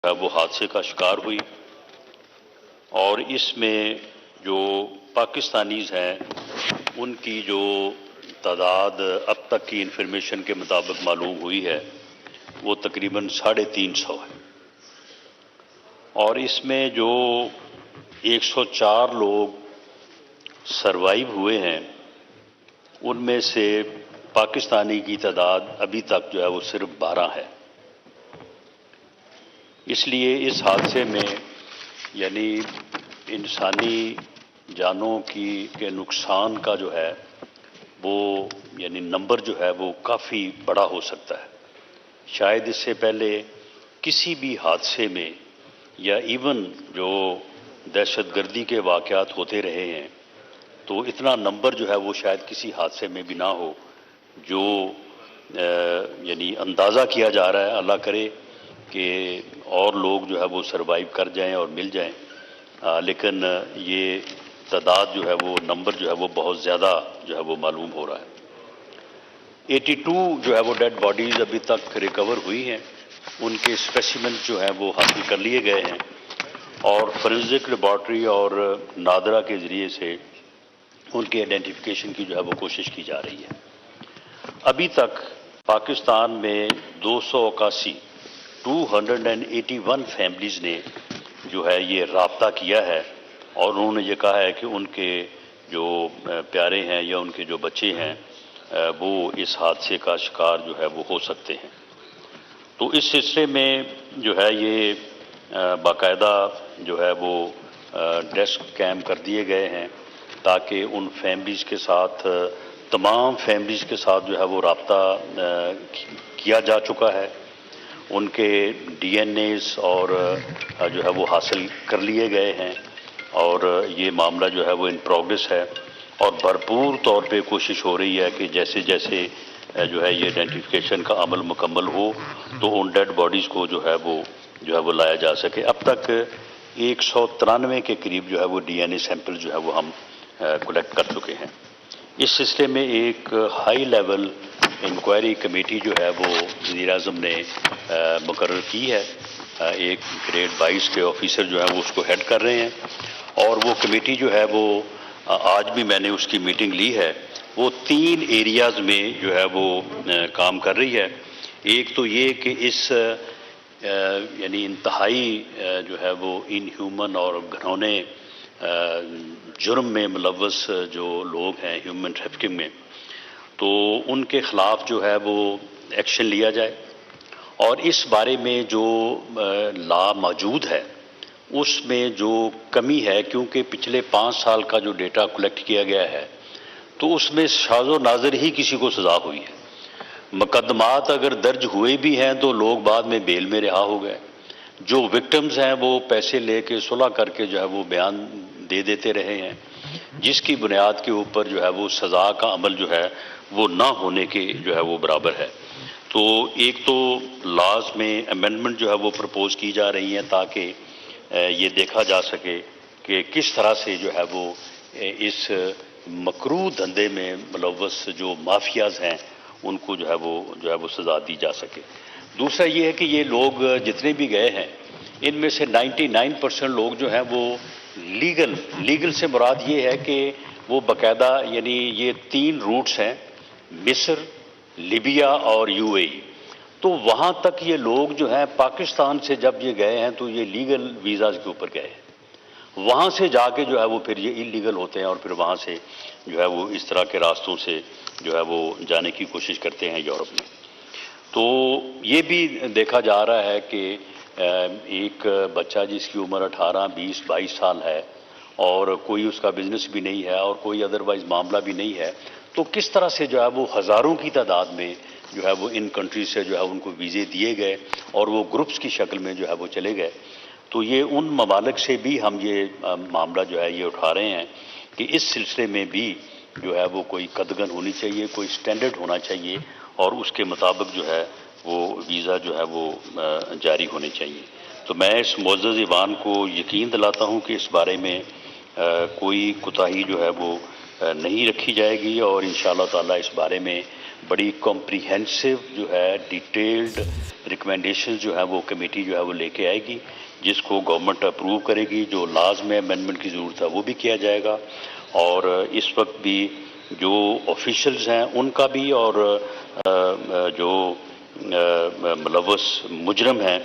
وہ حادثے کا شکار ہوئی، اور اس میں جو پاکستانیز ہیں ان کی جو تعداد اب تک کی انفارمیشن کے مطابق معلوم ہوئی ہے وہ تقریباً 350 ہے، اور اس میں جو 104 لوگ سروائیو ہوئے ہیں ان میں سے پاکستانی کی تعداد ابھی تک جو ہے وہ صرف 12 ہے۔ اس لیے اس حادثے میں یعنی انسانی جانوں کے نقصان کا جو ہے وہ یعنی نمبر جو ہے وہ کافی بڑا ہو سکتا ہے۔ شاید اس سے پہلے کسی بھی حادثے میں یا ایون جو دہشت گردی کے واقعات ہوتے رہے ہیں تو اتنا نمبر جو ہے وہ شاید کسی حادثے میں بھی نہ ہو جو یعنی اندازہ کیا جا رہا ہے۔ اللہ کرے کہ اور لوگ جو ہے وہ سروائیو کر جائیں اور مل جائیں، لیکن یہ تعداد جو ہے وہ نمبر جو ہے وہ بہت زیادہ جو ہے وہ معلوم ہو رہا ہے۔ 82 جو ہے وہ ڈیڈ باڈیز ابھی تک ریکور ہوئی ہیں، ان کے اسپیسیمنٹ جو ہیں وہ حاصل کر لیے گئے ہیں اور فورینزک لیبارٹری اور نادرا کے ذریعے سے ان کے آئیڈینٹیفیکیشن کی جو ہے وہ کوشش کی جا رہی ہے۔ ابھی تک پاکستان میں 281 فیملیز نے جو ہے یہ رابطہ کیا ہے اور انہوں نے یہ کہا ہے کہ ان کے جو پیارے ہیں یا ان کے جو بچے ہیں وہ اس حادثے کا شکار جو ہے وہ ہو سکتے ہیں۔ تو اس سلسلے میں جو ہے یہ باقاعدہ جو ہے وہ ڈیسک قائم کر دیے گئے ہیں تاکہ ان فیملیز کے ساتھ تمام فیملیز کے ساتھ جو ہے وہ رابطہ کیا جا چکا ہے، ان کے ڈی این ایز اور جو ہے وہ حاصل کر لیے گئے ہیں اور یہ معاملہ جو ہے وہ ان پروگرس ہے، اور بھرپور طور پہ کوشش ہو رہی ہے کہ جیسے جیسے جو ہے یہ آئیڈینٹیفیکیشن کا عمل مکمل ہو تو ان ڈیڈ باڈیز کو جو ہے وہ لایا جا سکے۔ اب تک 193 کے قریب جو ہے وہ ڈی این اے سیمپل جو ہے وہ ہم کلیکٹ کر چکے ہیں۔ اس سلسلے میں ایک ہائی لیول انکوائری کمیٹی جو ہے وہ وزیر اعظم نے مقرر کی ہے، ایک گریڈ 22 کے آفیسر جو ہیں وہ اس کو ہیڈ کر رہے ہیں، اور وہ کمیٹی جو ہے وہ آج بھی میں نے اس کی میٹنگ لی ہے، وہ 3 ایریاز میں جو ہے وہ کام کر رہی ہے۔ ایک تو یہ کہ اس یعنی انتہائی جو ہے وہ ان ہیومن اور گھنونے جرم میں ملوث جو لوگ ہیں ہیومن ٹریفکنگ میں، تو ان کے خلاف جو ہے وہ ایکشن لیا جائے، اور اس بارے میں جو لا موجود ہے اس میں جو کمی ہے، کیونکہ پچھلے 5 سال کا جو ڈیٹا کلیکٹ کیا گیا ہے تو اس میں شاذ و نادر ہی کسی کو سزا ہوئی ہے۔ مقدمات اگر درج ہوئے بھی ہیں تو لوگ بعد میں بیل میں رہا ہو گئے، جو وکٹمز ہیں وہ پیسے لے کے صلح کر کے جو ہے وہ بیان دے دیتے رہے ہیں، جس کی بنیاد کے اوپر جو ہے وہ سزا کا عمل جو ہے وہ نہ ہونے کے جو ہے وہ برابر ہے۔ تو ایک تو لاز میں امینڈمنٹ جو ہے وہ پرپوز کی جا رہی ہیں تاکہ یہ دیکھا جا سکے کہ کس طرح سے جو ہے وہ اس مکروہ دھندے میں ملوث جو مافیاز ہیں ان کو جو ہے وہ سزا دی جا سکے۔ دوسرا یہ ہے کہ یہ لوگ جتنے بھی گئے ہیں ان میں سے 99% لوگ جو ہیں وہ لیگل سے مراد یہ ہے کہ وہ باقاعدہ یعنی یہ 3 روٹس ہیں، مصر، لیبیا اور یو اے ای، تو وہاں تک یہ لوگ جو ہیں پاکستان سے جب یہ گئے ہیں تو یہ لیگل ویزاز کے اوپر گئے ہیں، وہاں سے جا کے جو ہے وہ پھر یہ انلیگل ہوتے ہیں اور پھر وہاں سے جو ہے وہ اس طرح کے راستوں سے جو ہے وہ جانے کی کوشش کرتے ہیں یورپ میں۔ تو یہ بھی دیکھا جا رہا ہے کہ ایک بچہ جس کی عمر 18، 20، 22 سال ہے اور کوئی اس کا بزنس بھی نہیں ہے اور کوئی ادروائز معاملہ بھی نہیں ہے، تو کس طرح سے جو ہے وہ ہزاروں کی تعداد میں جو ہے وہ ان کنٹریز سے جو ہے ان کو ویزے دیے گئے اور وہ گروپس کی شکل میں جو ہے وہ چلے گئے۔ تو یہ ان ممالک سے بھی ہم یہ معاملہ جو ہے یہ اٹھا رہے ہیں کہ اس سلسلے میں بھی جو ہے وہ کوئی قدغن ہونی چاہیے، کوئی سٹینڈرڈ ہونا چاہیے اور اس کے مطابق جو ہے وہ ویزا جو ہے وہ جاری ہونے چاہیے۔ تو میں اس معزز ایوان کو یقین دلاتا ہوں کہ اس بارے میں کوئی کوتاہی جو ہے وہ نہیں رکھی جائے گی، اور انشاءاللہ تعالی اس بارے میں بڑی کمپریہنسو جو ہے ڈیٹیلڈ ریکمنڈیشن جو ہے وہ کمیٹی جو ہے وہ لے کے آئے گی، جس کو گورنمنٹ اپروو کرے گی. جو لاز میں امینڈمنٹ کی ضرورت ہے وہ بھی کیا جائے گا، اور اس وقت بھی جو آفیشلز ہیں ان کا بھی، اور جو ملوث مجرم ہیں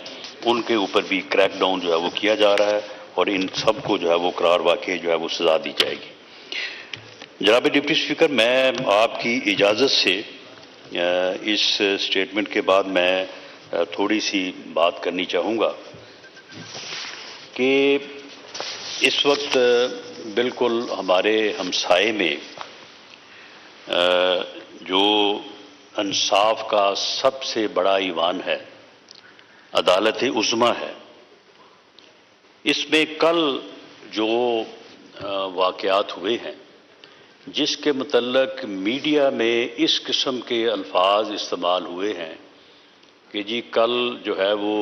ان کے اوپر بھی کریک ڈاؤن جو ہے وہ کیا جا رہا ہے، اور ان سب کو جو ہے وہ قرار واقعی جو ہے وہ سزا دی جائے گی. جناب ڈپٹی اسپیکر، میں آپ کی اجازت سے اس سٹیٹمنٹ کے بعد میں تھوڑی سی بات کرنی چاہوں گا کہ اس وقت بالکل ہمارے ہمسائے میں جو انصاف کا سب سے بڑا ایوان ہے، عدالت عظمیٰ ہے. اس میں کل جو واقعات ہوئے ہیں، جس کے متعلق میڈیا میں اس قسم کے الفاظ استعمال ہوئے ہیں کہ جی کل جو ہے وہ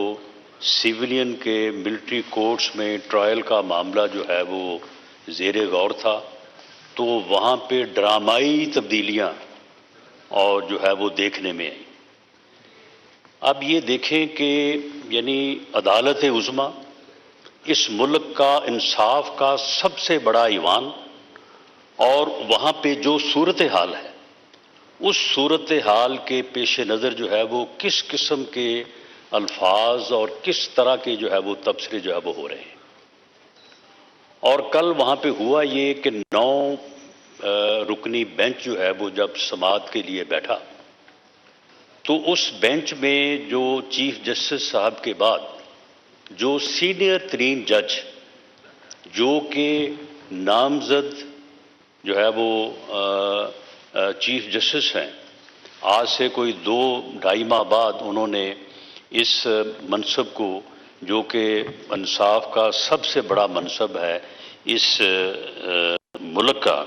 سیولین کے ملٹری کورٹس میں ٹرائل کا معاملہ جو ہے وہ زیر غور تھا، تو وہاں پہ ڈرامائی تبدیلیاں اور جو ہے وہ دیکھنے میں آئیں. اب یہ دیکھیں کہ یعنی عدالت عظمیٰ اس ملک کا انصاف کا سب سے بڑا ایوان، اور وہاں پہ جو صورتحال ہے اس صورتحال کے پیش نظر جو ہے وہ کس قسم کے الفاظ اور کس طرح کے جو ہے وہ تبصرے جو ہے وہ ہو رہے ہیں. اور کل وہاں پہ ہوا یہ کہ 9 رکنی بینچ جو ہے وہ جب سماعت کے لیے بیٹھا، تو اس بینچ میں جو چیف جسٹس صاحب کے بعد جو سینئر ترین جج جو کہ نامزد جو ہے وہ چیف جسٹس ہیں، آج سے کوئی 2-2.5 ماہ بعد انہوں نے اس منصب کو، جو کہ انصاف کا سب سے بڑا منصب ہے اس ملک کا،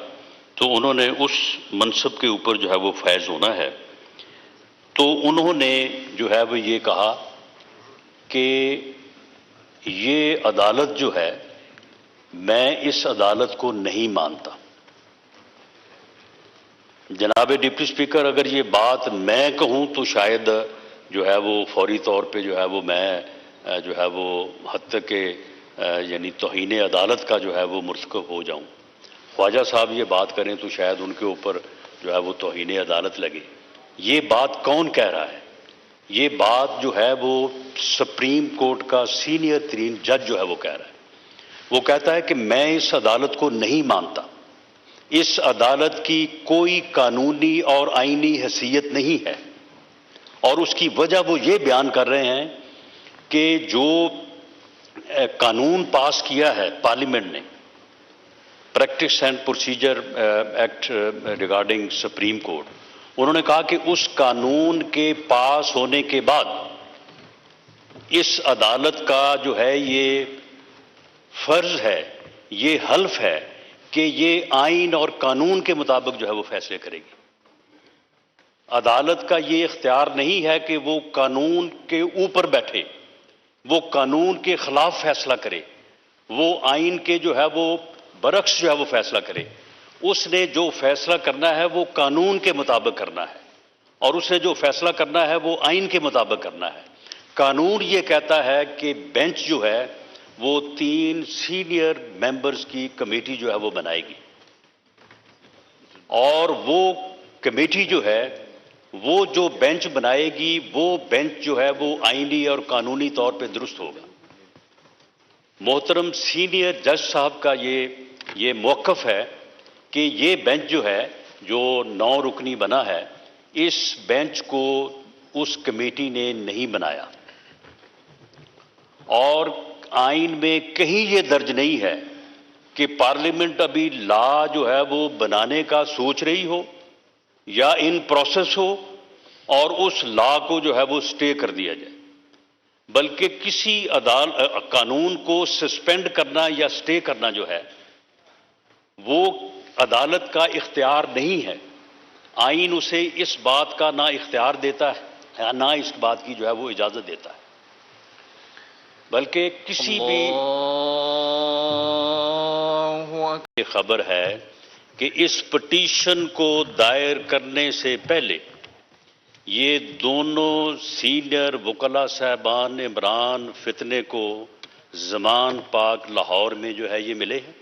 تو انہوں نے اس منصب کے اوپر جو ہے وہ فائز ہونا ہے. تو انہوں نے جو ہے وہ یہ کہا کہ یہ عدالت جو ہے، میں اس عدالت کو نہیں مانتا. جناب ڈپٹی اسپیکر، اگر یہ بات میں کہوں تو شاید جو ہے وہ فوری طور پہ جو ہے وہ میں جو ہے وہ حد تک کہ یعنی توہین عدالت کا جو ہے وہ مرتکب ہو جاؤں. خواجہ صاحب یہ بات کریں تو شاید ان کے اوپر جو ہے وہ توہین عدالت لگے. یہ بات کون کہہ رہا ہے؟ یہ بات جو ہے وہ سپریم کورٹ کا سینئر ترین جج جو ہے وہ کہہ رہا ہے. وہ کہتا ہے کہ میں اس عدالت کو نہیں مانتا، اس عدالت کی کوئی قانونی اور آئینی حیثیت نہیں ہے. اور اس کی وجہ وہ یہ بیان کر رہے ہیں کہ جو قانون پاس کیا ہے پارلیمنٹ نے، practice and procedure act regarding supreme court, انہوں نے کہا کہ اس قانون کے پاس ہونے کے بعد اس عدالت کا جو ہے یہ فرض ہے، یہ حلف ہے کہ یہ آئین اور قانون کے مطابق جو ہے وہ فیصلے کرے گی. عدالت کا یہ اختیار نہیں ہے کہ وہ قانون کے اوپر بیٹھے، وہ قانون کے خلاف فیصلہ کرے، وہ آئین کے جو ہے وہ برعکس جو ہے وہ فیصلہ کرے. اس نے جو فیصلہ کرنا ہے وہ قانون کے مطابق کرنا ہے، اور اس نے جو فیصلہ کرنا ہے وہ آئین کے مطابق کرنا ہے. قانون یہ کہتا ہے کہ بینچ جو ہے وہ 3 سینئر ممبرز کی کمیٹی جو ہے وہ بنائے گی، اور وہ کمیٹی جو ہے وہ جو بینچ بنائے گی وہ بینچ جو ہے وہ آئینی اور قانونی طور پہ درست ہوگا. محترم سینئر جج صاحب کا یہ موقف ہے کہ یہ بینچ جو ہے جو 9 رکنی بنا ہے، اس بینچ کو اس کمیٹی نے نہیں بنایا، اور آئین میں کہیں یہ درج نہیں ہے کہ پارلیمنٹ ابھی لا جو ہے وہ بنانے کا سوچ رہی ہو یا ان پروسیس ہو اور اس لا کو جو ہے وہ سٹے کر دیا جائے. بلکہ کسی قانون کو سسپینڈ کرنا یا سٹے کرنا جو ہے وہ عدالت کا اختیار نہیں ہے. آئین اسے اس بات کا نہ اختیار دیتا ہے نہ اس بات کی جو ہے وہ اجازت دیتا ہے. بلکہ کسی بھی یہ خبر ہے کہ اس پٹیشن کو دائر کرنے سے پہلے یہ دونوں سینئر وکلاء صاحبان عمران فتنے کو زمان پاک لاہور میں جو ہے یہ ملے ہیں،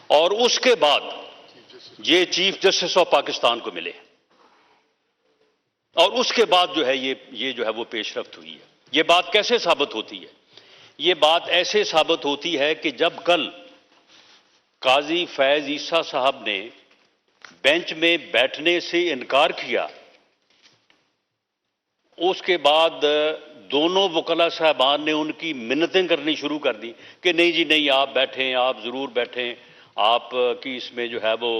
اور اس کے بعد یہ چیف جسٹس آف پاکستان کو ملے ہیں، اور اس کے بعد جو ہے یہ جو ہے وہ پیش رفت ہوئی ہے۔ یہ بات کیسے ثابت ہوتی ہے؟ یہ بات ایسے ثابت ہوتی ہے کہ جب کل قاضی فیض عیسیٰ صاحب نے بینچ میں بیٹھنے سے انکار کیا، اس کے بعد دونوں وکلاء صاحبان نے ان کی منتیں کرنی شروع کر دی کہ نہیں جی نہیں، آپ بیٹھیں، آپ ضرور بیٹھیں، آپ کی اس میں جو ہے وہ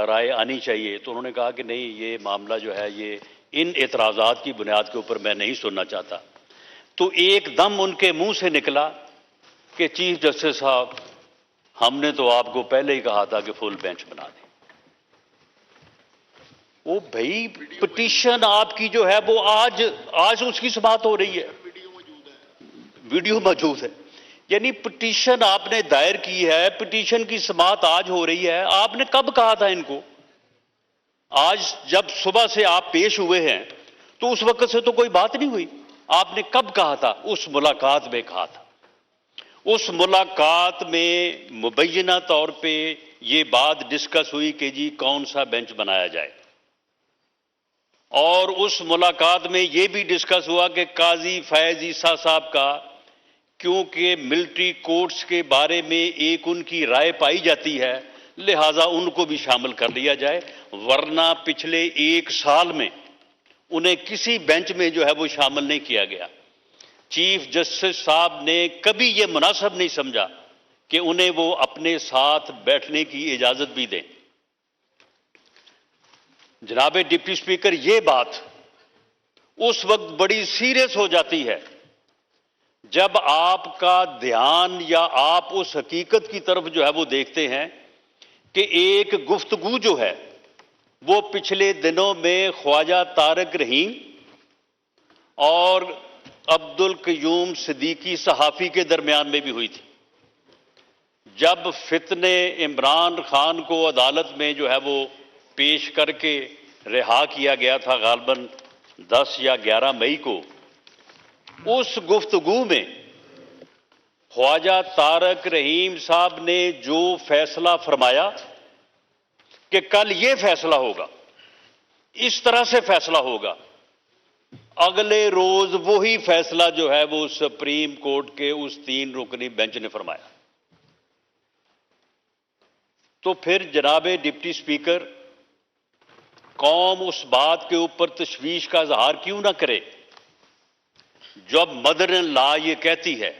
رائے آنی چاہیے۔ تو انہوں نے کہا کہ نہیں، یہ معاملہ جو ہے یہ ان اعتراضات کی بنیاد کے اوپر میں نہیں سننا چاہتا۔ تو ایک دم ان کے منہ سے نکلا کہ چیف جسٹس صاحب، ہم نے تو آپ کو پہلے ہی کہا تھا کہ فل بینچ بنا دیں۔ وہ بھائی پٹیشن آپ کی جو ہے وہ آج اس کی سماعت ہو رہی ہے، ویڈیو موجود ہے، یعنی پٹیشن آپ نے دائر کی ہے، پٹیشن کی سماعت آج ہو رہی ہے۔ آپ نے کب کہا تھا ان کو؟ آج جب صبح سے آپ پیش ہوئے ہیں تو اس وقت سے تو کوئی بات نہیں ہوئی۔ آپ نے کب کہا تھا؟ اس ملاقات میں کہا تھا۔ اس ملاقات میں مبینہ طور پہ یہ بات ڈسکس ہوئی کہ جی کون سا بینچ بنایا جائے، اور اس ملاقات میں یہ بھی ڈسکس ہوا کہ قاضی فیض عیسیٰ صاحب کا، کیونکہ ملٹری کورٹس کے بارے میں ایک ان کی رائے پائی جاتی ہے، لہٰذا ان کو بھی شامل کر لیا جائے، ورنہ پچھلے ایک سال میں انہیں کسی بینچ میں جو ہے وہ شامل نہیں کیا گیا۔ چیف جسٹس صاحب نے کبھی یہ مناسب نہیں سمجھا کہ انہیں وہ اپنے ساتھ بیٹھنے کی اجازت بھی دیں۔ جناب ڈپٹی اسپیکر، یہ بات اس وقت بڑی سیریس ہو جاتی ہے جب آپ کا دھیان یا آپ اس حقیقت کی طرف جو ہے وہ دیکھتے ہیں کہ ایک گفتگو جو ہے وہ پچھلے دنوں میں خواجہ طارق رحیم اور عبد القیوم صدیقی صحافی کے درمیان میں بھی ہوئی تھی، جب فتنے عمران خان کو عدالت میں جو ہے وہ پیش کر کے رہا کیا گیا تھا غالباً 10 یا 11 مئی کو۔ اس گفتگو میں خواجہ طارق رحیم صاحب نے جو فیصلہ فرمایا کہ کل یہ فیصلہ ہوگا، اس طرح سے فیصلہ ہوگا، اگلے روز وہی فیصلہ جو ہے وہ سپریم کورٹ کے اس 3 رکنی بینچ نے فرمایا۔ تو پھر جناب ڈپٹی اسپیکر، قوم اس بات کے اوپر تشویش کا اظہار کیوں نہ کرے جب مدر ان لا یہ کہتی ہے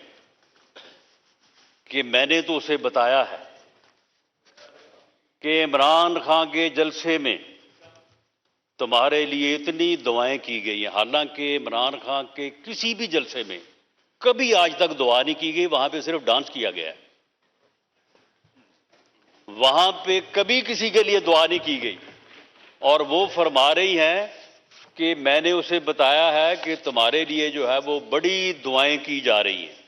کہ میں نے تو اسے بتایا ہے کہ عمران خان کے جلسے میں تمہارے لیے اتنی دعائیں کی گئی ہیں، حالانکہ عمران خان کے کسی بھی جلسے میں کبھی آج تک دعا نہیں کی گئی، وہاں پہ صرف ڈانس کیا گیا ہے، وہاں پہ کبھی کسی کے لیے دعا نہیں کی گئی، اور وہ فرما رہی ہیں کہ میں نے اسے بتایا ہے کہ تمہارے لیے جو ہے وہ بڑی دعائیں کی جا رہی ہیں،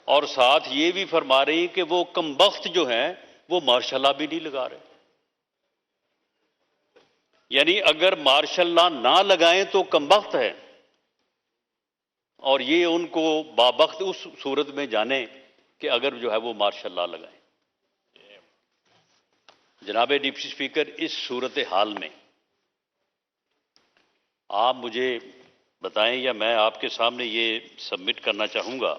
اور ساتھ یہ بھی فرما رہی ہیں کہ وہ کمبخت جو ہیں وہ ماشاء اللہ بھی نہیں لگا رہے۔ یعنی اگر ماشاء اللہ نہ لگائیں تو کمبخت ہے، اور یہ ان کو بابخت اس صورت میں جانیں کہ اگر جو ہے وہ ماشاء اللہ لگائیں۔ جناب ڈپٹی اسپیکر، اس صورتحال میں آپ مجھے بتائیں، یا میں آپ کے سامنے یہ سبمٹ کرنا چاہوں گا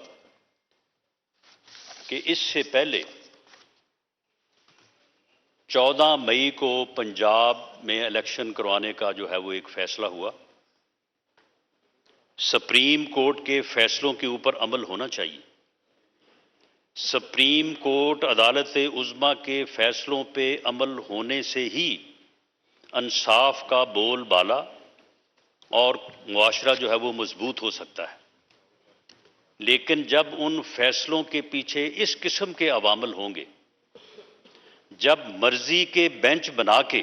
کہ اس سے پہلے 14 مئی کو پنجاب میں الیکشن کروانے کا جو ہے وہ ایک فیصلہ ہوا۔ سپریم کورٹ کے فیصلوں کے اوپر عمل ہونا چاہیے۔ سپریم کورٹ عدالت عظمیٰ کے فیصلوں پہ عمل ہونے سے ہی انصاف کا بول بالا اور معاشرہ جو ہے وہ مضبوط ہو سکتا ہے، لیکن جب ان فیصلوں کے پیچھے اس قسم کے عوامل ہوں گے، جب مرضی کے بینچ بنا کے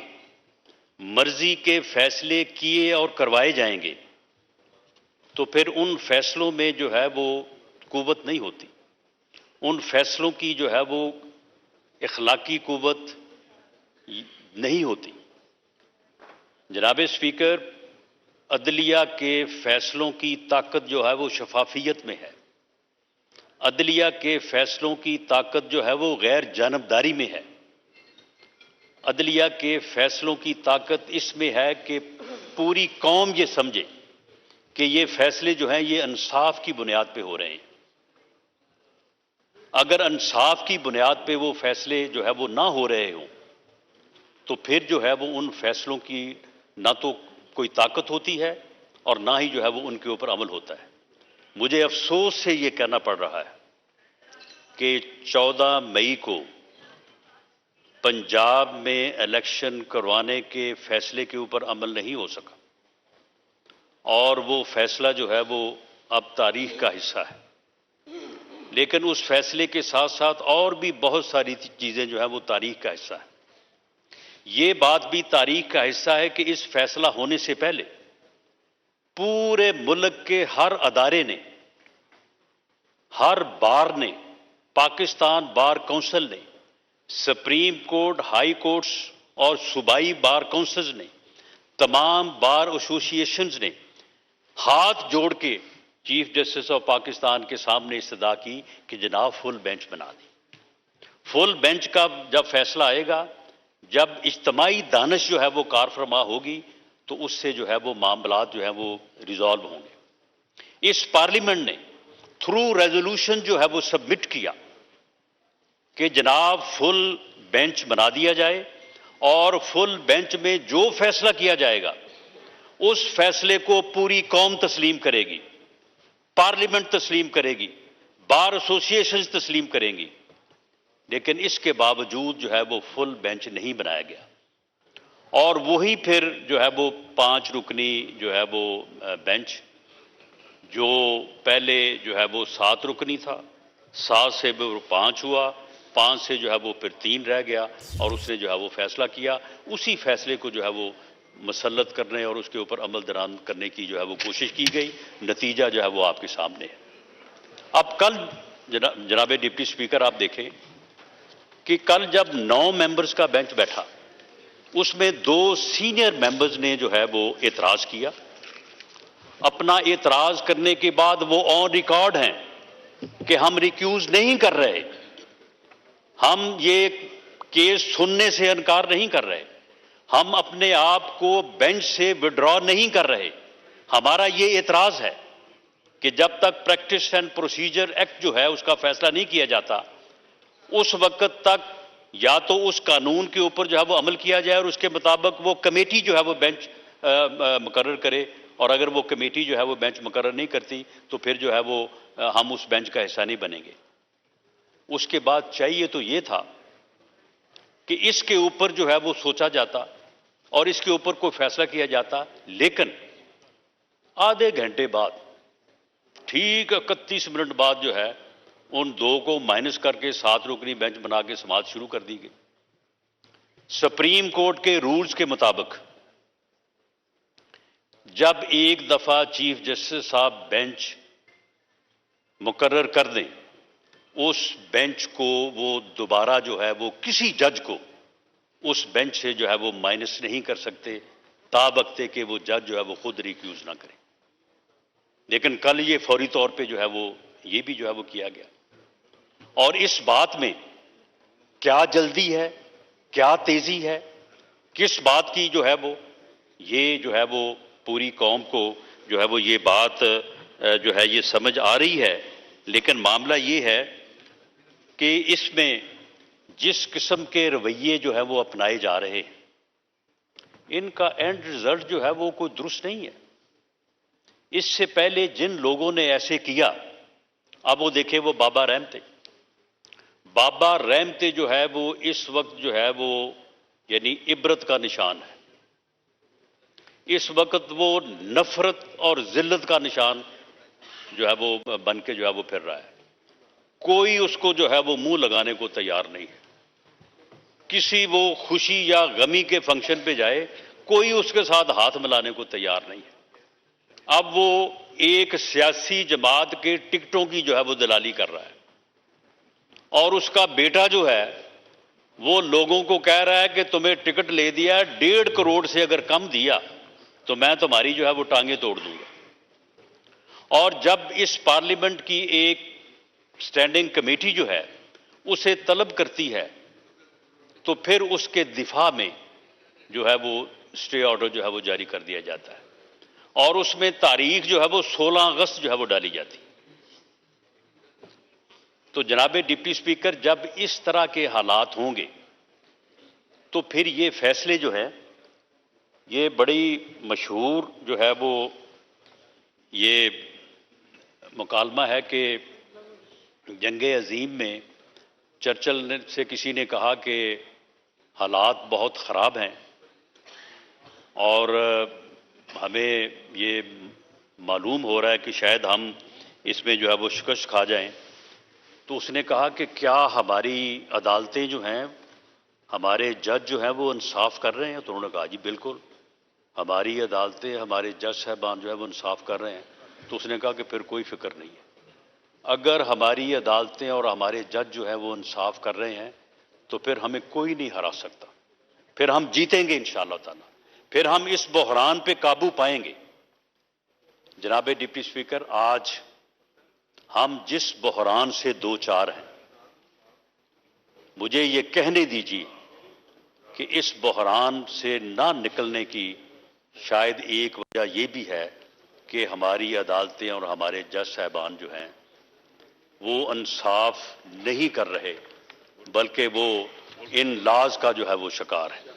مرضی کے فیصلے کیے اور کروائے جائیں گے، تو پھر ان فیصلوں میں جو ہے وہ قوت نہیں ہوتی، ان فیصلوں کی جو ہے وہ اخلاقی قوت نہیں ہوتی۔ جناب اسپیکر، عدلیہ کے فیصلوں کی طاقت جو ہے وہ شفافیت میں ہے. عدلیہ کے فیصلوں کی طاقت جو ہے وہ غیر جانبداری میں ہے. عدلیہ کے فیصلوں کی طاقت اس میں ہے کہ پوری قوم یہ سمجھے کہ یہ فیصلے جو ہیں یہ انصاف کی بنیاد پہ ہو رہے ہیں. اگر انصاف کی بنیاد پہ وہ فیصلے جو ہے وہ نہ ہو رہے ہوں تو پھر جو ہے وہ ان فیصلوں کی نہ تو کوئی طاقت ہوتی ہے اور نہ ہی جو ہے وہ ان کے اوپر عمل ہوتا ہے. مجھے افسوس سے یہ کہنا پڑ رہا ہے کہ 14 مئی کو پنجاب میں الیکشن کروانے کے فیصلے کے اوپر عمل نہیں ہو سکا اور وہ فیصلہ جو ہے وہ اب تاریخ کا حصہ ہے. لیکن اس فیصلے کے ساتھ ساتھ اور بھی بہت ساری چیزیں جو ہیں وہ تاریخ کا حصہ ہے. یہ بات بھی تاریخ کا حصہ ہے کہ اس فیصلہ ہونے سے پہلے پورے ملک کے ہر ادارے نے، ہر بار نے، پاکستان بار کونسل نے، سپریم کورٹ، ہائی کورٹس اور صوبائی بار کونسلز نے، تمام بار ایسوسی ایشنز نے ہاتھ جوڑ کے چیف جسٹس آف پاکستان کے سامنے استدعا کی کہ جناب فل بینچ بنا دیں. فل بینچ کا جب فیصلہ آئے گا، جب اجتماعی دانش جو ہے وہ کار فرما ہوگی تو اس سے جو ہے وہ معاملات جو ہیں وہ ریزالو ہوں گے. اس پارلیمنٹ نے تھرو ریزولوشن جو ہے وہ سبمٹ کیا کہ جناب فل بینچ بنا دیا جائے اور فل بینچ میں جو فیصلہ کیا جائے گا اس فیصلے کو پوری قوم تسلیم کرے گی، پارلیمنٹ تسلیم کرے گی، بار ایسوسی ایشنز تسلیم کریں گی. لیکن اس کے باوجود جو ہے وہ فل بینچ نہیں بنایا گیا اور وہی پھر جو ہے وہ 5 رکنی جو ہے وہ بینچ، جو پہلے جو ہے وہ 7 رکنی تھا، 7 سے وہ 5 ہوا، 5 سے جو ہے وہ پھر 3 رہ گیا اور اس نے جو ہے وہ فیصلہ کیا. اسی فیصلے کو جو ہے وہ مسلط کرنے اور اس کے اوپر عمل درآمد کرنے کی جو ہے وہ کوشش کی گئی. نتیجہ جو ہے وہ آپ کے سامنے ہے. اب کل جناب ڈپٹی اسپیکر آپ دیکھیں کہ کل جب 9 ممبرز کا بینچ بیٹھا اس میں 2 سینئر ممبرز نے جو ہے وہ اعتراض کیا. اپنا اعتراض کرنے کے بعد وہ آن ریکارڈ ہیں کہ ہم ریکیوز نہیں کر رہے، ہم یہ کیس سننے سے انکار نہیں کر رہے، ہم اپنے آپ کو بینچ سے وڈرا نہیں کر رہے. ہمارا یہ اعتراض ہے کہ جب تک پریکٹس اینڈ پروسیجر ایکٹ جو ہے اس کا فیصلہ نہیں کیا جاتا اس وقت تک یا تو اس قانون کے اوپر جو ہے وہ عمل کیا جائے اور اس کے مطابق وہ کمیٹی جو ہے وہ بینچ مقرر کرے، اور اگر وہ کمیٹی جو ہے وہ بینچ مقرر نہیں کرتی تو پھر جو ہے وہ ہم اس بینچ کا حصہ نہیں بنیں گے. اس کے بعد چاہیے تو یہ تھا کہ اس کے اوپر جو ہے وہ سوچا جاتا اور اس کے اوپر کوئی فیصلہ کیا جاتا. لیکن آدھے گھنٹے بعد، ٹھیک 31 منٹ بعد جو ہے ان 2 کو مائنس کر کے 7 رکنی بینچ بنا کے سماعت شروع کر دی گئی. سپریم کورٹ کے رولز کے مطابق جب ایک دفعہ چیف جسٹس صاحب بینچ مقرر کر دیں اس بینچ کو وہ دوبارہ جو ہے وہ کسی جج کو اس بینچ سے جو ہے وہ مائنس نہیں کر سکتے تابقتے کہ وہ جج جو ہے وہ خود ریکیوز نہ کرے. لیکن کل یہ فوری طور پہ جو ہے وہ یہ بھی جو ہے وہ کیا گیا. اور اس بات میں کیا جلدی ہے، کیا تیزی ہے، کس بات کی جو ہے وہ یہ جو ہے وہ پوری قوم کو جو ہے وہ یہ بات جو ہے یہ سمجھ آ رہی ہے. لیکن معاملہ یہ ہے کہ اس میں جس قسم کے رویے جو ہے وہ اپنائے جا رہے ہیں ان کا اینڈ رزلٹ جو ہے وہ کوئی درست نہیں ہے. اس سے پہلے جن لوگوں نے ایسے کیا، اب وہ دیکھیں وہ بابا رحمتے، بابا رحمتے جو ہے وہ اس وقت جو ہے وہ یعنی عبرت کا نشان ہے. اس وقت وہ نفرت اور ذلت کا نشان جو ہے وہ بن کے جو ہے وہ پھر رہا ہے. کوئی اس کو جو ہے وہ منہ لگانے کو تیار نہیں ہے. کسی وہ خوشی یا غمی کے فنکشن پہ جائے کوئی اس کے ساتھ ہاتھ ملانے کو تیار نہیں ہے. اب وہ ایک سیاسی جماعت کے ٹکٹوں کی جو ہے وہ دلالی کر رہا ہے اور اس کا بیٹا جو ہے وہ لوگوں کو کہہ رہا ہے کہ تمہیں ٹکٹ لے دیا 1.5 کروڑ سے اگر کم دیا تو میں تمہاری جو ہے وہ ٹانگیں توڑ دوں گا. اور جب اس پارلیمنٹ کی ایک سٹینڈنگ کمیٹی جو ہے اسے طلب کرتی ہے تو پھر اس کے دفاع میں جو ہے وہ اسٹے آرڈر جو ہے وہ جاری کر دیا جاتا ہے، اور اس میں تاریخ جو ہے وہ 16 اگست جو ہے وہ ڈالی جاتی. تو جناب ڈپٹی اسپیکر، جب اس طرح کے حالات ہوں گے تو پھر یہ فیصلے جو ہیں، یہ بڑی مشہور جو ہے وہ یہ مکالمہ ہے کہ جنگ عظیم میں چرچل سے کسی نے کہا کہ حالات بہت خراب ہیں اور ہمیں یہ معلوم ہو رہا ہے کہ شاید ہم اس میں جو ہے وہ شکست کھا جائیں. تو اس نے کہا کہ کیا ہماری عدالتیں جو ہیں، ہمارے جج جو ہیں وہ انصاف کر رہے ہیں؟ تو انہوں نے کہا جی بالکل، ہماری عدالتیں، ہمارے جج صاحبان جو ہے وہ انصاف کر رہے ہیں. تو اس نے کہا کہ پھر کوئی فکر نہیں ہے، اگر ہماری عدالتیں اور ہمارے جج جو ہے وہ انصاف کر رہے ہیں تو پھر ہمیں کوئی نہیں ہرا سکتا، پھر ہم جیتیں گے انشاءاللہ تعالی، پھر ہم اس بحران پہ قابو پائیں گے. جناب ڈپٹی اسپیکر، آج ہم جس بحران سے دو چار ہیں، مجھے یہ کہنے دیجیے کہ اس بحران سے نہ نکلنے کی شاید ایک وجہ یہ بھی ہے کہ ہماری عدالتیں اور ہمارے جج صاحبان جو ہیں وہ انصاف نہیں کر رہے، بلکہ وہ ان لاز کا جو ہے وہ شکار ہے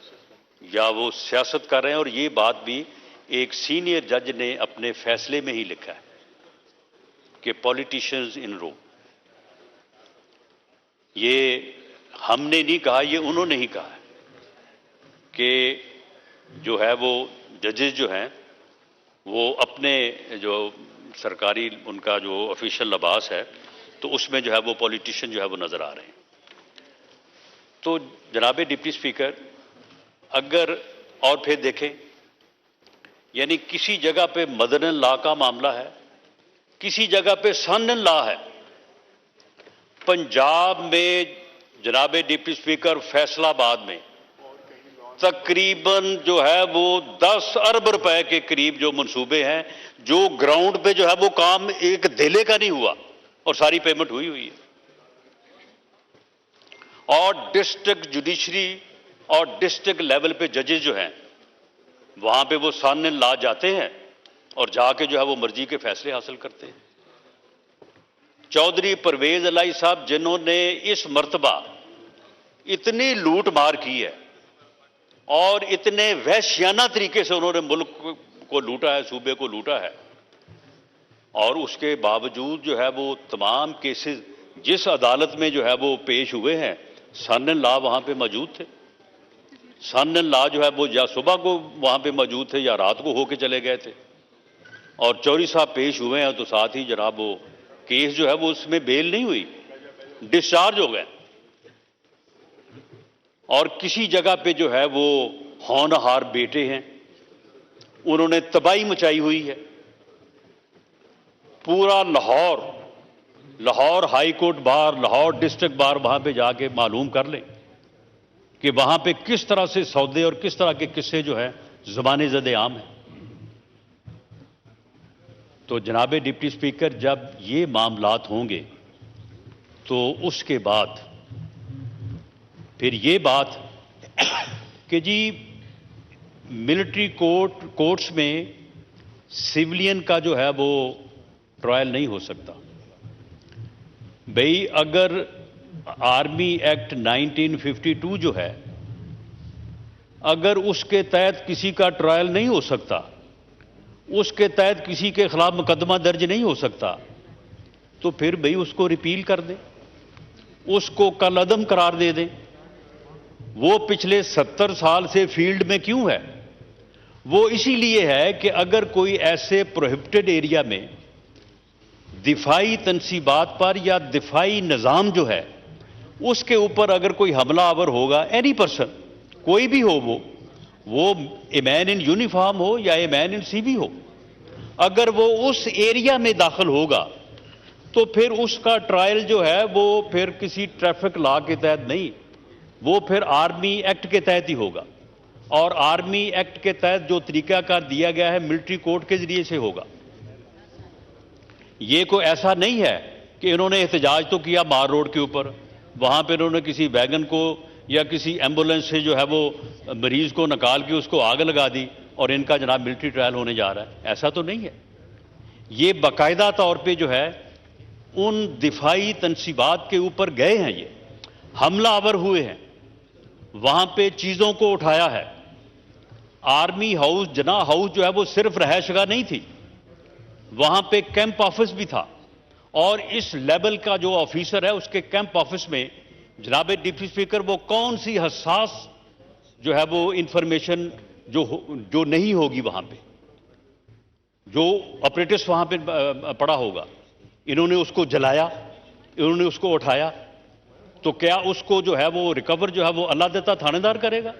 یا وہ سیاست کر رہے ہیں. اور یہ بات بھی ایک سینئر جج نے اپنے فیصلے میں ہی لکھا ہے کہ پولیٹیشنز ان رو. یہ ہم نے نہیں کہا، یہ انہوں نے ہی کہا ہے کہ جو ہے وہ ججز جو ہیں وہ اپنے جو سرکاری ان کا جو آفیشیل لباس ہے تو اس میں جو ہے وہ پولیٹیشین جو ہے وہ نظر آ رہے ہیں. تو جناب ڈپٹی اسپیکر، اگر اور پھر دیکھیں، یعنی کسی جگہ پہ مدن لا کا معاملہ ہے، کسی جگہ پہ سن لا ہے. پنجاب میں جناب ڈپٹی اسپیکر فیصل آباد میں تقریباً جو ہے وہ 10 ارب روپے کے قریب جو منصوبے ہیں، جو گراؤنڈ پہ جو ہے وہ کام ایک دھیلے کا نہیں ہوا اور ساری پیمنٹ ہوئی ہے. اور ڈسٹرکٹ جوڈیشری اور ڈسٹرکٹ لیول پہ ججز جو ہیں وہاں پہ وہ سان لا جاتے ہیں اور جا کے جو ہے وہ مرضی کے فیصلے حاصل کرتے ہیں. چودھری پرویز الہی صاحب، جنہوں نے اس مرتبہ اتنی لوٹ مار کی ہے اور اتنے وحشیانہ طریقے سے انہوں نے ملک کو لوٹا ہے، صوبے کو لوٹا ہے، اور اس کے باوجود جو ہے وہ تمام کیسز جس عدالت میں جو ہے وہ پیش ہوئے ہیں، سن لا وہاں پہ موجود تھے. سن لا جو ہے وہ یا صبح کو وہاں پہ موجود تھے یا رات کو ہو کے چلے گئے تھے، اور چوری صاحب پیش ہوئے ہیں تو ساتھ ہی جناب وہ کیس جو ہے وہ اس میں بیل نہیں ہوئی، ڈسچارج ہو گئے. اور کسی جگہ پہ جو ہے وہ ہونہار بیٹے ہیں، انہوں نے تباہی مچائی ہوئی ہے. پورا Lahore high court bar, Lahore district bar وہاں پہ جا کے معلوم کر لیں کہ وہاں پہ کس طرح سے سودے اور کس طرح کے قصے جو ہیں زبان زد عام ہیں. تو جناب ڈپٹی اسپیکر، جب یہ معاملات ہوں گے تو اس کے بعد پھر یہ بات کہ جی ملٹری کورٹس میں سیولین کا جو ہے وہ ٹرائل نہیں ہو سکتا. بھئی اگر آرمی ایکٹ 1952 جو ہے، اگر اس کے تحت کسی کا ٹرائل نہیں ہو سکتا، اس کے تحت کسی کے خلاف مقدمہ درج نہیں ہو سکتا، تو پھر بھئی اس کو ریپیل کر دیں، اس کو کالعدم قرار دے دیں. وہ پچھلے 70 سال سے فیلڈ میں کیوں ہے؟ وہ اسی لیے ہے کہ اگر کوئی ایسے پروہیبٹڈ ایریا میں دفاعی تنصیبات پر یا دفاعی نظام جو ہے اس کے اوپر اگر کوئی حملہ آور ہوگا، اینی پرسن، کوئی بھی ہو، وہ اے مین ان یونیفارم ہو یا اے مین ان سی وی ہو، اگر وہ اس ایریا میں داخل ہوگا تو پھر اس کا ٹرائل جو ہے وہ پھر کسی ٹریفک لا کے تحت نہیں، وہ پھر آرمی ایکٹ کے تحت ہی ہوگا. اور آرمی ایکٹ کے تحت جو طریقہ کار دیا گیا ہے ملٹری کورٹ کے ذریعے سے ہوگا۔ یہ کوئی ایسا نہیں ہے کہ انہوں نے احتجاج تو کیا مار روڈ کے اوپر، وہاں پہ انہوں نے کسی ویگن کو یا کسی ایمبولینس سے جو ہے وہ مریض کو نکال کے اس کو آگ لگا دی اور ان کا جناب ملٹری ٹرائل ہونے جا رہا ہے، ایسا تو نہیں ہے۔ یہ باقاعدہ طور پہ جو ہے ان دفاعی تنصیبات کے اوپر گئے ہیں، یہ حملہ آور ہوئے ہیں، وہاں پہ چیزوں کو اٹھایا ہے۔ آرمی ہاؤس جناح ہاؤس جو ہے وہ صرف رہائش گاہ نہیں تھی، وہاں پہ کیمپ آفس بھی تھا، اور اس لیول کا جو آفیسر ہے اس کے کیمپ آفس میں جناب ڈپٹی اسپیکر وہ کون سی حساس جو ہے وہ انفارمیشن جو نہیں ہوگی وہاں پہ، جو آپریٹس وہاں پہ پڑا ہوگا، انہوں نے اس کو جلایا، انہوں نے اس کو اٹھایا، تو کیا اس کو جو ہے وہ ریکور جو ہے وہ اللہ دیتا تھانے دار کرے گا؟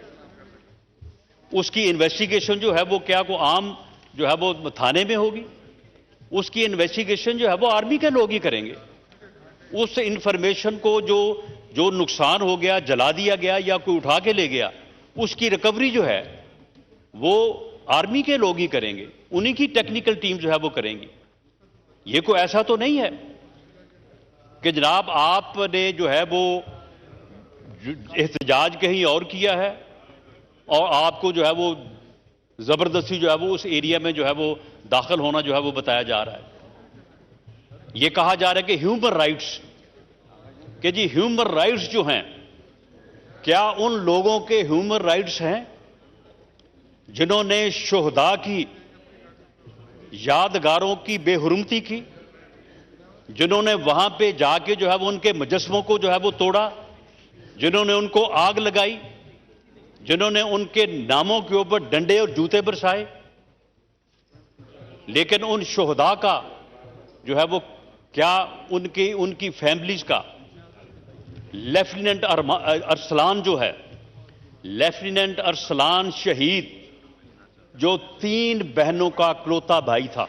اس کی انویسٹیگیشن جو ہے وہ کیا کو عام جو ہے وہ تھانے میں ہوگی؟ اس کی انویسٹیگیشن جو ہے وہ آرمی کے لوگ ہی کریں گے۔ اس انفارمیشن کو جو نقصان ہو گیا، جلا دیا گیا یا کوئی اٹھا کے لے گیا، اس کی ریکوری جو ہے وہ آرمی کے لوگ ہی کریں گے، انہی کی ٹیکنیکل ٹیم جو ہے وہ کریں گی۔ یہ کوئی ایسا تو نہیں ہے کہ جناب آپ نے جو ہے وہ احتجاج کہیں اور کیا ہے اور آپ کو جو ہے وہ زبردستی جو ہے وہ اس ایریا میں جو ہے وہ داخل ہونا جو ہے وہ بتایا جا رہا ہے۔ یہ کہا جا رہا ہے کہ ہیومن رائٹس، کہ جی ہیومن رائٹس جو ہیں، کیا ان لوگوں کے ہیومن رائٹس ہیں جنہوں نے شہداء کی یادگاروں کی بے حرمتی کی، جنہوں نے وہاں پہ جا کے جو ہے وہ ان کے مجسموں کو جو ہے وہ توڑا، جنہوں نے ان کو آگ لگائی، جنہوں نے ان کے ناموں کے اوپر ڈنڈے اور جوتے برسائے؟ لیکن ان شہداء کا جو ہے وہ کیا ان کی فیملیز کا لیفٹیننٹ ارسلان جو ہے، لیفٹیننٹ ارسلان شہید جو 3 بہنوں کا اکلوتا بھائی تھا،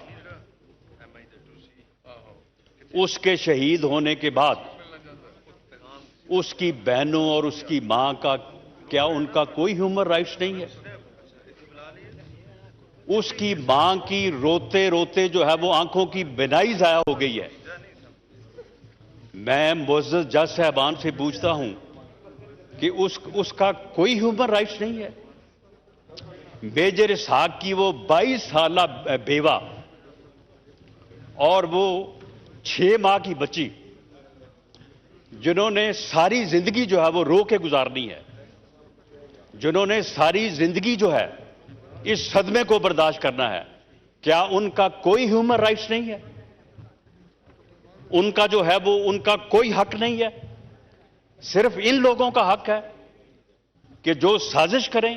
اس کے شہید ہونے کے بعد اس کی بہنوں اور اس کی ماں کا کیا ان کا کوئی ہیومن رائٹس نہیں ہے؟ اس کی ماں کی روتے روتے جو ہے وہ آنکھوں کی بینائی ضائع ہو گئی ہے۔ میں معزز جج صاحبان سے پوچھتا ہوں کہ اس کا کوئی ہیومن رائٹس نہیں ہے؟ میجر اسحاق کی وہ 22 سالہ بیوہ اور وہ 6 ماہ کی بچی، جنہوں نے ساری زندگی جو ہے وہ رو کے گزارنی ہے، جنہوں نے ساری زندگی جو ہے اس صدمے کو برداشت کرنا ہے، کیا ان کا کوئی ہیومن رائٹس نہیں ہے؟ ان کا جو ہے وہ ان کا کوئی حق نہیں ہے؟ صرف ان لوگوں کا حق ہے کہ جو سازش کریں،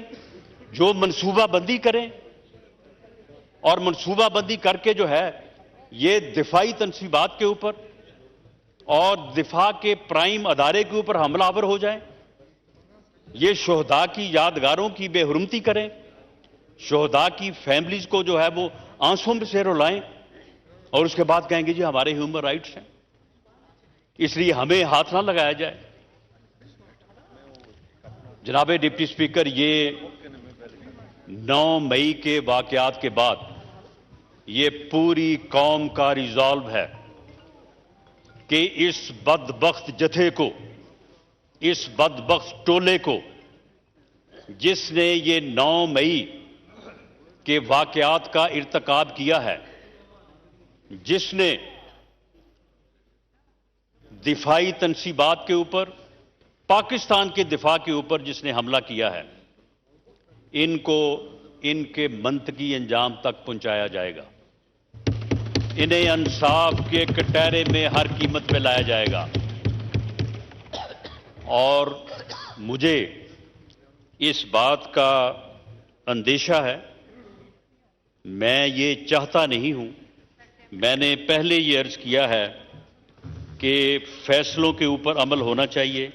جو منصوبہ بندی کریں، اور منصوبہ بندی کر کے جو ہے یہ دفاعی تنصیبات کے اوپر اور دفاع کے پرائم ادارے کے اوپر حملہ آور ہو جائیں، یہ شہداء کی یادگاروں کی بے حرمتی کریں، شہداء کی فیملیز کو جو ہے وہ آنسوں میں سے رلائیں، اور اس کے بعد کہیں گے جی ہمارے ہیومن رائٹس ہیں، اس لیے ہمیں ہاتھ نہ لگایا جائے۔ جناب ڈپٹی اسپیکر، یہ 9 مئی کے واقعات کے بعد یہ پوری قوم کا ریزالو ہے کہ اس بدبخت جتھے کو، اس بدبخت ٹولے کو، جس نے یہ 9 مئی کے واقعات کا ارتکاب کیا ہے، جس نے دفاعی تنصیبات کے اوپر، پاکستان کے دفاع کے اوپر جس نے حملہ کیا ہے، ان کو ان کے منطقی انجام تک پہنچایا جائے گا، انہیں انصاف کے کٹہرے میں ہر قیمت پہ لایا جائے گا۔ اور مجھے اس بات کا اندیشہ ہے، میں یہ چاہتا نہیں ہوں، میں نے پہلے یہ عرض کیا ہے کہ فیصلوں کے اوپر عمل ہونا چاہیے،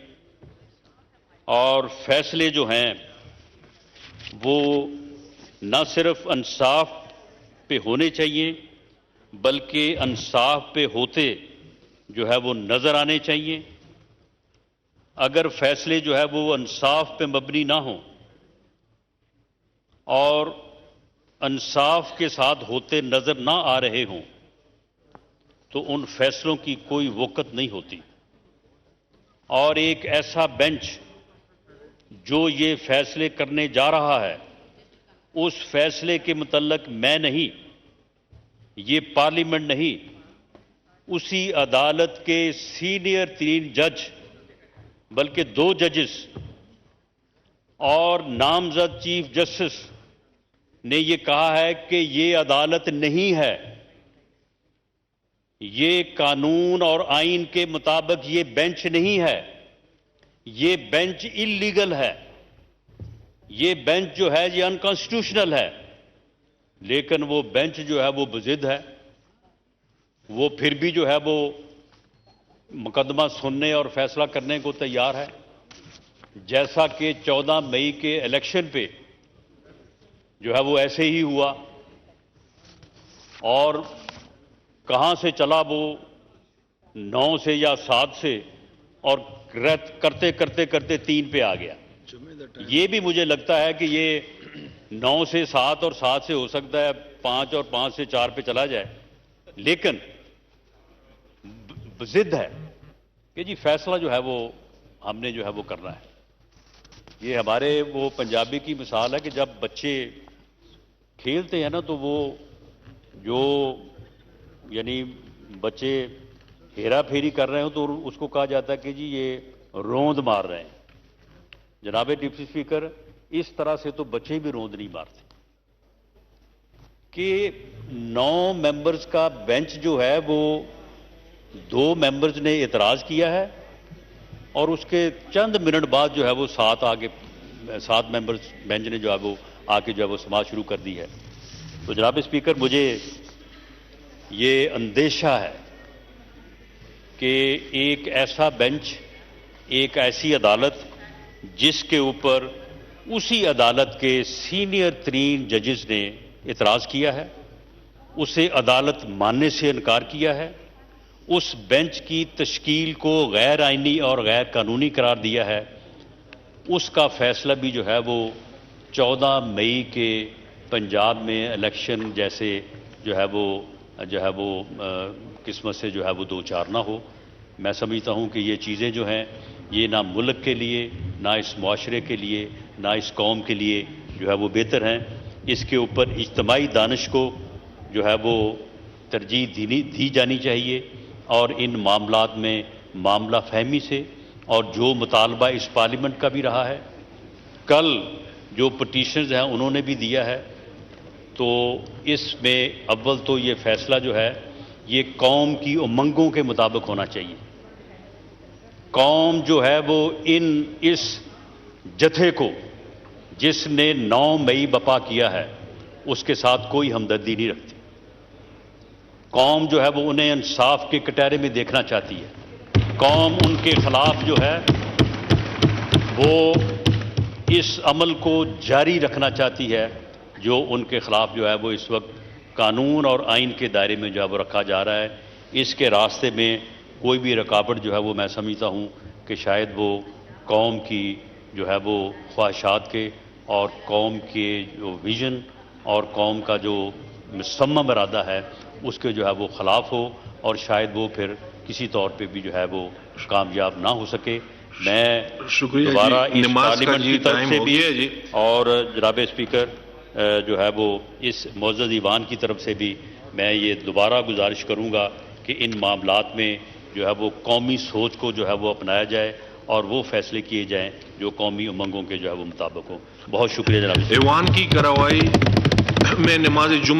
اور فیصلے جو ہیں وہ نہ صرف انصاف پہ ہونے چاہیے بلکہ انصاف پہ ہوتے جو ہے وہ نظر آنے چاہیے۔ اگر فیصلے جو ہے وہ انصاف پہ مبنی نہ ہوں اور انصاف کے ساتھ ہوتے نظر نہ آ رہے ہوں تو ان فیصلوں کی کوئی وقت نہیں ہوتی، اور ایک ایسا بینچ جو یہ فیصلے کرنے جا رہا ہے اس فیصلے کے متعلق میں نہیں، یہ پارلیمنٹ نہیں، اسی عدالت کے سینئر ترین جج بلکہ 2 ججز اور نامزد چیف جسٹس نے یہ کہا ہے کہ یہ عدالت نہیں ہے، یہ قانون اور آئین کے مطابق یہ بینچ نہیں ہے، یہ بینچ اللیگل ہے، یہ بینچ جو ہے یہ انکانسٹیٹیوشنل ہے۔ لیکن وہ بینچ جو ہے وہ بضد ہے، وہ پھر بھی جو ہے وہ مقدمہ سننے اور فیصلہ کرنے کو تیار ہے، جیسا کہ 14 مئی کے الیکشن پہ جو ہے وہ ایسے ہی ہوا، اور کہاں سے چلا وہ 9 سے یا 7 سے، اور کرتے کرتے کرتے 3 پہ آ گیا۔ یہ بھی مجھے لگتا ہے کہ یہ 9 سے 7 اور 7 سے ہو سکتا ہے 5 اور 5 سے 4 پہ چلا جائے، لیکن ضد ہے کہ جی فیصلہ جو ہے وہ ہم نے جو ہے وہ کرنا ہے۔ یہ ہمارے وہ پنجابی کی مثال ہے کہ جب بچے کھیلتے ہیں نا تو وہ جو یعنی بچے ہیرا پھیری کر رہے ہوں تو اس کو کہا جاتا ہے کہ جی یہ روند مار رہے ہیں۔ جناب ڈپٹی اسپیکر، اس طرح سے تو بچے بھی روند نہیں مارتے کہ 9 ممبرز کا بینچ جو ہے وہ 2 ممبرز نے اعتراض کیا ہے، اور اس کے چند منٹ بعد جو ہے وہ 7 ممبرز بینچ نے جو ہے وہ آ کے جو ہے وہ سماعت شروع کر دی ہے۔ تو جناب اسپیکر، مجھے یہ اندیشہ ہے کہ ایک ایسا بینچ، ایک ایسی عدالت جس کے اوپر اسی عدالت کے سینئر ترین ججز نے اعتراض کیا ہے، اسے عدالت ماننے سے انکار کیا ہے، اس بینچ کی تشکیل کو غیر آئینی اور غیر قانونی قرار دیا ہے، اس کا فیصلہ بھی جو ہے وہ 14 مئی کے پنجاب میں الیکشن جیسے جو ہے وہ قسمت سے جو ہے وہ 2-4 نہ ہو۔ میں سمجھتا ہوں کہ یہ چیزیں جو ہیں یہ نہ ملک کے لیے، نہ اس معاشرے کے لیے، نہ اس قوم کے لیے جو ہے وہ بہتر ہیں۔ اس کے اوپر اجتماعی دانش کو جو ہے وہ ترجیح دی جانی چاہیے، اور ان معاملات میں معاملہ فہمی سے، اور جو مطالبہ اس پارلیمنٹ کا بھی رہا ہے، کل جو پٹیشنز ہیں انہوں نے بھی دیا ہے، تو اس میں اول تو یہ فیصلہ جو ہے یہ قوم کی امنگوں کے مطابق ہونا چاہیے۔ قوم جو ہے وہ اس جتھے کو جس نے 9 مئی بپا کیا ہے اس کے ساتھ کوئی ہمدردی نہیں رکھتی۔ قوم جو ہے وہ انہیں انصاف کے کٹہرے میں دیکھنا چاہتی ہے۔ قوم ان کے خلاف جو ہے وہ اس عمل کو جاری رکھنا چاہتی ہے جو ان کے خلاف جو ہے وہ اس وقت قانون اور آئین کے دائرے میں جو ہے وہ رکھا جا رہا ہے۔ اس کے راستے میں کوئی بھی رکاوٹ جو ہے وہ میں سمجھتا ہوں کہ شاید وہ قوم کی جو ہے وہ خواہشات کے اور قوم کے جو ویژن اور قوم کا جو مصمم ارادہ ہے اس کے جو ہے وہ خلاف ہو، اور شاید وہ پھر کسی طور پہ بھی جو ہے وہ کامیاب نہ ہو سکے۔ میں دوبارہ اس پارلیمنٹ کی طرف سے بھی اور جناب اسپیکر جو ہے وہ اس معزز ایوان کی طرف سے بھی میں یہ دوبارہ گزارش کروں گا کہ ان معاملات میں جو ہے وہ قومی سوچ کو جو ہے وہ اپنایا جائے اور وہ فیصلے کیے جائیں جو قومی امنگوں کے جو ہے وہ مطابق ہوں۔ بہت شکریہ جناب۔ ایوان کی کارروائی میں نماز جمعہ